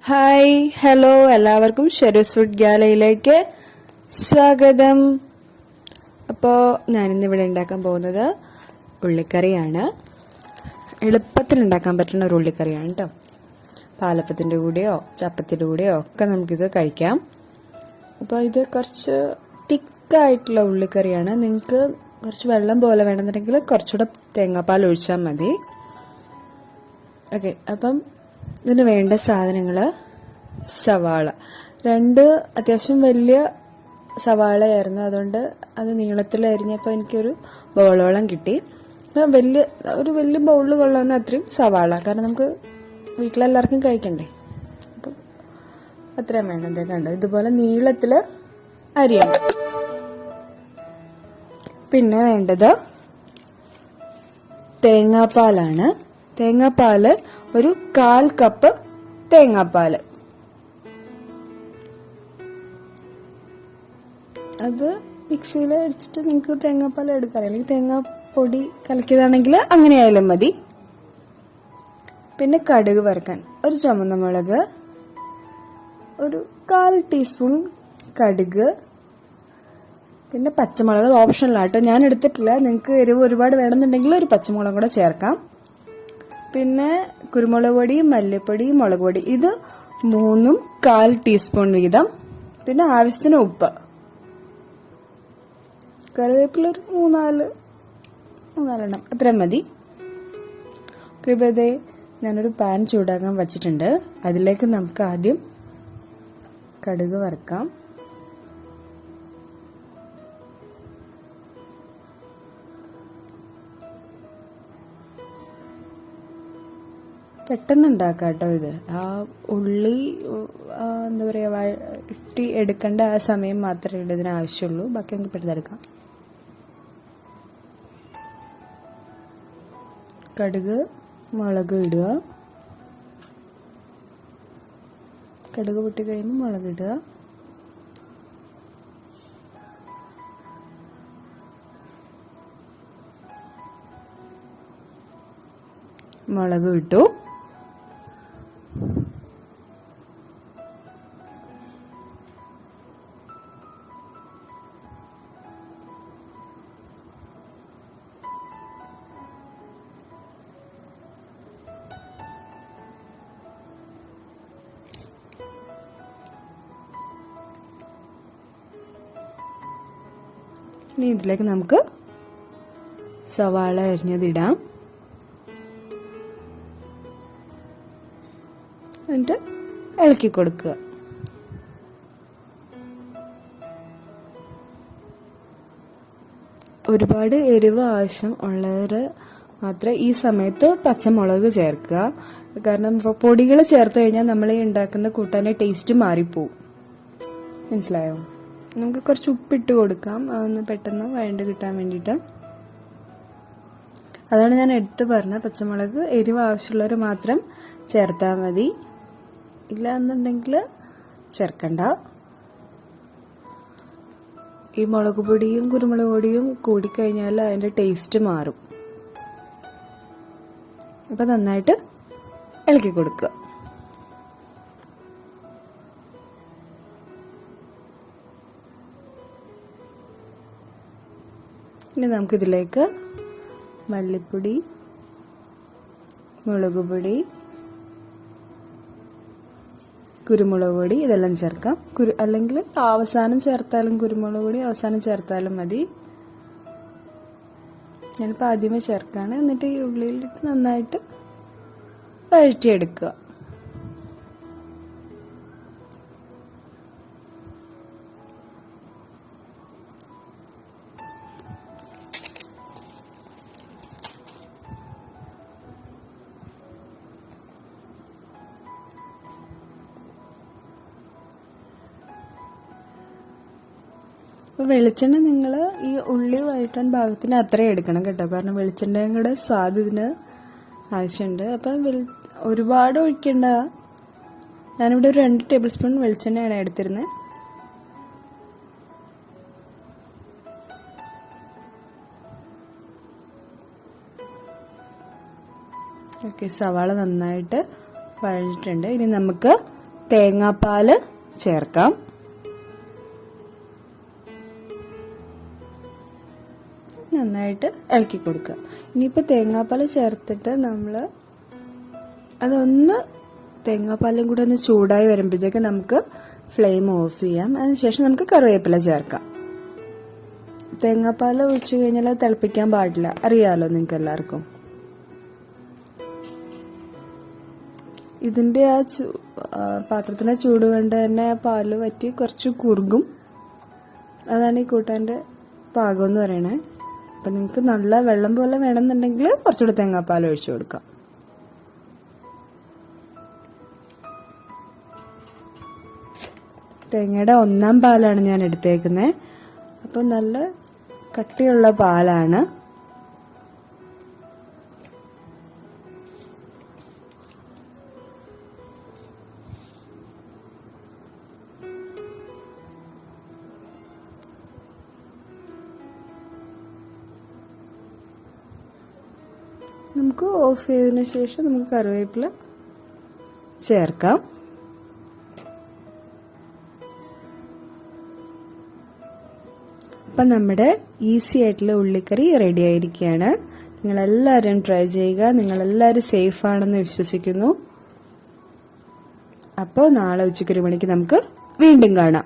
Hi hello എല്ലാവർക്കും ഷെറൂസ് food ഗാലയിലേക്ക് സ്വാഗതം. അപ്പോൾ ഞാനിന്നിവിടെ ഉണ്ടാക്കാൻ പോകുന്നത് ഉള്ളിക്കറിയാണ്. എളുപ്പത്തിൽ ഉണ്ടാക്കാൻ പറ്റുന്ന ഒരു ഉള്ളിക്കറിയാണ് കേട്ടോ. പാലപ്പത്തിൻ്റെ കൂടെയോ ചപ്പത്തിൻ്റെ കൂടെയോ ഒക്കെ നമുക്കിത് കഴിക്കാം. അപ്പോൾ ഇത് കുറച്ച് തിക്കായിട്ടുള്ള ഉള്ളിക്കറിയാണ്. നിങ്ങൾക്ക് കുറച്ച് വെള്ളം പോലെ വേണമെന്നുണ്ടെങ്കിൽ കുറച്ചുകൂടെ തേങ്ങാപ്പാൽ ഒഴിച്ചാൽ മതി. ഓക്കെ, അപ്പം ഇതിന് വേണ്ട സാധനങ്ങൾ: സവാള, 2 അത്യാവശ്യം വലിയ സവാളയായിരുന്നു, അതുകൊണ്ട് അത് നീളത്തിൽ അരിഞ്ഞപ്പോൾ എനിക്കൊരു ബൗളോളം കിട്ടി. ഒരു വലിയ ബൗളിൽ കൊള്ളാവുന്ന അത്രയും സവാള, കാരണം നമുക്ക് വീട്ടിലെല്ലാവർക്കും കഴിക്കണ്ടേ, അപ്പം അത്രയും വേണ്ടത്. കണ്ടോ, ഇതുപോലെ നീളത്തിൽ അരിയണം. പിന്നെ വേണ്ടത് തേങ്ങാപ്പാലാണ്. തേങ്ങാപ്പാല് ഒരു 1/4 കപ്പ് തേങ്ങാപ്പാല്. അത് മിക്സിയിൽ അടിച്ചിട്ട് നിങ്ങൾക്ക് തേങ്ങാപ്പാൽ എടുക്കാം, അല്ലെങ്കിൽ തേങ്ങാപ്പൊടി കലക്കിയതാണെങ്കിൽ അങ്ങനെയായാലും മതി. പിന്നെ കടുക് വറുക്കാൻ ഒരു ചുമന്ന മുളക്, ഒരു 1/4 ടീസ്പൂൺ കടുക്, പിന്നെ പച്ചമുളക് ഓപ്ഷണലാട്ടോ, ഞാൻ എടുത്തിട്ടില്ല. നിങ്ങൾക്ക് എരിവ് ഒരുപാട് വേണമെന്നുണ്ടെങ്കിൽ ഒരു പച്ചമുളക് കൂടെ ചേർക്കാം. പിന്നെ കുരുമുളക് പൊടി, മല്ലിപ്പൊടി, മുളക് പൊടി, ഇത് 3 1/4 ടീസ്പൂൺ വീതം. പിന്നെ ആവശ്യത്തിന് ഉപ്പ്, കറിവേപ്പില ഒരു 3-4 അത്രയും മതി. ഇപ്പോഴേ ഞാനൊരു പാൻ ചൂടാക്കാൻ വച്ചിട്ടുണ്ട്. അതിലേക്ക് നമുക്ക് ആദ്യം കടുക് വറുക്കാം. പെട്ടെന്ന് ഉണ്ടാക്കാം കേട്ടോ ഇത്. ആ ഉള്ളി എന്താ പറയുക, വഴറ്റി എടുക്കേണ്ട ആ സമയം മാത്രമേ ഇതിന് ആവശ്യമുള്ളൂ, ബാക്കി നമുക്ക് പെട്ടെന്നെടുക്കാം. കടുക്, മുളക് ഇടുക. കടുക് പൊട്ടി കഴിയുമ്പോൾ മുളക് ഇടുക. മുളക് ഇട്ടു. ഇനി ഇതിലേക്ക് നമുക്ക് സവാള അരിഞ്ഞതിടാം. എന്നിട്ട് ഇളക്കി കൊടുക്കുക. ഒരുപാട് എരിവ് ആവശ്യം ഉള്ളവർ മാത്രം ഈ സമയത്ത് പച്ചമുളക് ചേർക്കുക, കാരണം പൊടികൾ ചേർത്ത് കഴിഞ്ഞാൽ നമ്മൾ ഈ ഉണ്ടാക്കുന്ന കൂട്ടാൻ്റെ ടേസ്റ്റ് മാറിപ്പോവും. മനസ്സിലായോ? നമുക്ക് കുറച്ച് ഉപ്പിട്ട് കൊടുക്കാം, അതൊന്ന് പെട്ടെന്ന് വഴണ്ട് കിട്ടാൻ വേണ്ടിയിട്ട്. അതാണ് ഞാൻ എടുത്ത് പറഞ്ഞ പച്ചമുളക് എരിവ് ആവശ്യമുള്ളവർ മാത്രം ചേർത്താൽ മതി, ഇല്ല എന്നുണ്ടെങ്കിൽ ചേർക്കണ്ട. ഈ മുളക് പൊടിയും കുരുമുളക് പൊടിയും കൂടിക്കഴിഞ്ഞാൽ അതിൻ്റെ ടേസ്റ്റ് മാറും. അപ്പം നന്നായിട്ട് ഇളക്കി കൊടുക്കുക. ഇനി നമുക്കിതിലേക്ക് മല്ലിപ്പൊടി, മുളക് പൊടി, കുരുമുളക് പൊടി ഇതെല്ലാം ചേർക്കാം. അല്ലെങ്കിൽ അവസാനം ചേർത്താലും കുരുമുളക് പൊടി അവസാനം ചേർത്താലും മതി. ഞാനിപ്പോൾ ആദ്യമേ ചേർക്കാണ്. എന്നിട്ട് ഈ ഉള്ളിയിലിട്ട് നന്നായിട്ട് വഴറ്റിയെടുക്കുക. അപ്പോൾ വെളിച്ചെണ്ണ നിങ്ങൾ ഈ ഉള്ളി വഴറ്റാൻ ഭാഗത്തിന് അത്രയും എടുക്കണം കേട്ടോ, കാരണം വെളിച്ചെണ്ണയും കൂടെ സ്വാദ് ഇതിന് ആവശ്യമുണ്ട്. അപ്പം ഒരുപാട് ഒഴിക്കേണ്ട. ഞാനിവിടെ ഒരു 2 ടേബിൾ സ്പൂൺ വെളിച്ചെണ്ണയാണ് എടുത്തിരുന്നത്. ഓക്കെ, സവാള നന്നായിട്ട് വഴഞ്ഞിട്ടുണ്ട്. ഇനി നമുക്ക് തേങ്ങാപ്പാൽ ചേർക്കാം. നന്നായിട്ട് ഇളക്കി കൊടുക്കുക. ഇനിയിപ്പോൾ തേങ്ങാപ്പാൽ ചേർത്തിട്ട് നമ്മൾ അതൊന്ന് തേങ്ങാപ്പാലും കൂടെ ഒന്ന് ചൂടായി വരുമ്പോഴത്തേക്ക് നമുക്ക് ഫ്ലെയിം ഓഫ് ചെയ്യാം. അതിനുശേഷം നമുക്ക് കറിവേപ്പില ചേർക്കാം. തേങ്ങാപ്പാൽ ഒഴിച്ചു കഴിഞ്ഞാൽ തിളപ്പിക്കാൻ പാടില്ല, അറിയാലോ നിങ്ങൾക്ക് എല്ലാവർക്കും. ഇതിൻ്റെ പാത്രത്തിലെ ചൂട് കൊണ്ട് തന്നെ പാല് വറ്റി കുറച്ച് കുറുകും. അതാണ് ഈ കൂട്ടാൻ്റെ പാകം എന്ന് പറയണേ. അപ്പം നിങ്ങൾക്ക് നല്ല വെള്ളം പോലെ വേണമെന്നുണ്ടെങ്കിൽ കുറച്ചുകൂടി തേങ്ങാപ്പാൽ ഒഴിച്ചു കൊടുക്കാം. തേങ്ങയുടെ 1-ാം പാലാണ് ഞാൻ എടുത്തേക്കുന്നത്. അപ്പം നല്ല കട്ടിയുള്ള പാലാണ്. നമുക്ക് ഓഫ് ചെയ്തതിന് ശേഷം നമുക്ക് കറിവേപ്പില ചേർക്കാം. അപ്പം നമ്മുടെ ഈസി ആയിട്ടുള്ള ഉള്ളിക്കറി റെഡി ആയിരിക്കുകയാണ്. നിങ്ങളെല്ലാവരും ട്രൈ ചെയ്യുക. നിങ്ങളെല്ലാവരും സേഫ് ആണെന്ന് വിശ്വസിക്കുന്നു. അപ്പോൾ നാളെ ഉച്ചയ്ക്ക് 1 മണിക്ക് നമുക്ക് വീണ്ടും കാണാം.